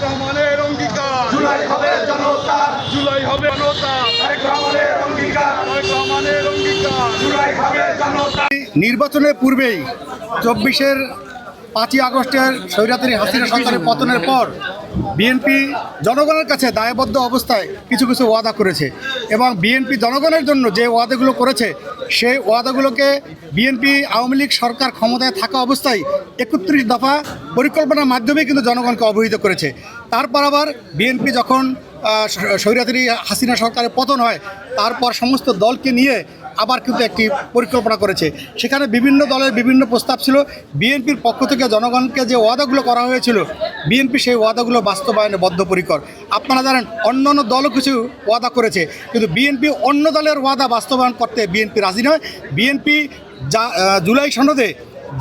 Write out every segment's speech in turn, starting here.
রহমানের অঙ্গীকার, জুলাই হবে জনতার, জুলাই হবে জনতা, তারেক রহমানের অঙ্গীকার, তারেক রহমানের অঙ্গীকার। জুলাই হবে জনতার। নির্বাচনের পূর্বেই 24-এর 5ই আগস্টের স্বৈরাচারী হাসিনা সরকারের পতনের পর বিএনপি জনগণের কাছে দায়বদ্ধ অবস্থায় কিছু কিছু ওয়াদা করেছে এবং বিএনপি জনগণের জন্য যে ওয়াদাগুলো করেছে সেই ওয়াদাগুলোকে বিএনপি আওয়ামী লীগ সরকার ক্ষমতায় থাকা অবস্থায় 31 দফা পরিকল্পনার মাধ্যমে কিন্তু জনগণকে অবহিত করেছে। তারপর আবার বিএনপি যখন স্বৈরাচারী হাসিনা সরকারের পতন হয় তারপর সমস্ত দলকে নিয়ে আবার কিন্তু একটি পরিকল্পনা করেছে। সেখানে বিভিন্ন দলের বিভিন্ন প্রস্তাব ছিল। বিএনপির পক্ষ থেকে জনগণকে যে ওয়াদাগুলো করা হয়েছিল বিএনপি সেই ওয়াদাগুলো বাস্তবায়নে বদ্ধপরিকর। আপনারা জানেন অন্য অন্য দলও কিছু ওয়াদা করেছে, কিন্তু বিএনপি অন্য দলের ওয়াদা বাস্তবায়ন করতে বিএনপি রাজি নয়। বিএনপি জুলাই সনদে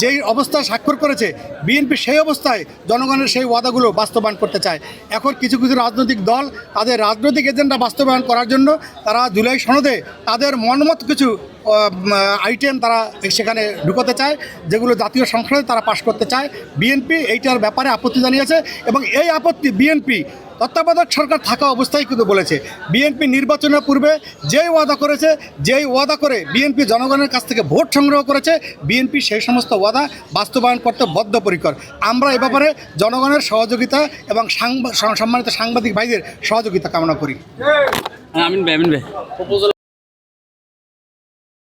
যেই অবস্থায় স্বাক্ষর করেছে বিএনপি সেই অবস্থায় জনগণের সেই ওয়াদাগুলো বাস্তবায়ন করতে চায়। এখন কিছু কিছু রাজনৈতিক দল তাদের রাজনৈতিক এজেন্ডা বাস্তবায়ন করার জন্য তারা জুলাই সনদে তাদের মনমত কিছু আইটেম তারা সেখানে ঢুকাতে চায়, যেগুলো জাতীয় সংসদে তারা পাশ করতে চায়। বিএনপি এইটার ব্যাপারে আপত্তি জানিয়েছে এবং এই আপত্তি বিএনপি তত্ত্বাবধায়ক সরকার থাকা অবস্থায় কিন্তু বলেছে। বিএনপি নির্বাচনের পূর্বে যেই ওয়াদা করেছে, যেই ওয়াদা করে বিএনপি জনগণের কাছ থেকে ভোট সংগ্রহ করেছে, বিএনপি সেই সমস্ত ওয়াদা বাস্তবায়ন করতে বদ্ধপরিকর। আমরা এ ব্যাপারে জনগণের সহযোগিতা এবং সম্মানিত সাংবাদিক ভাইদের সহযোগিতা কামনা করি। আমিন ভাই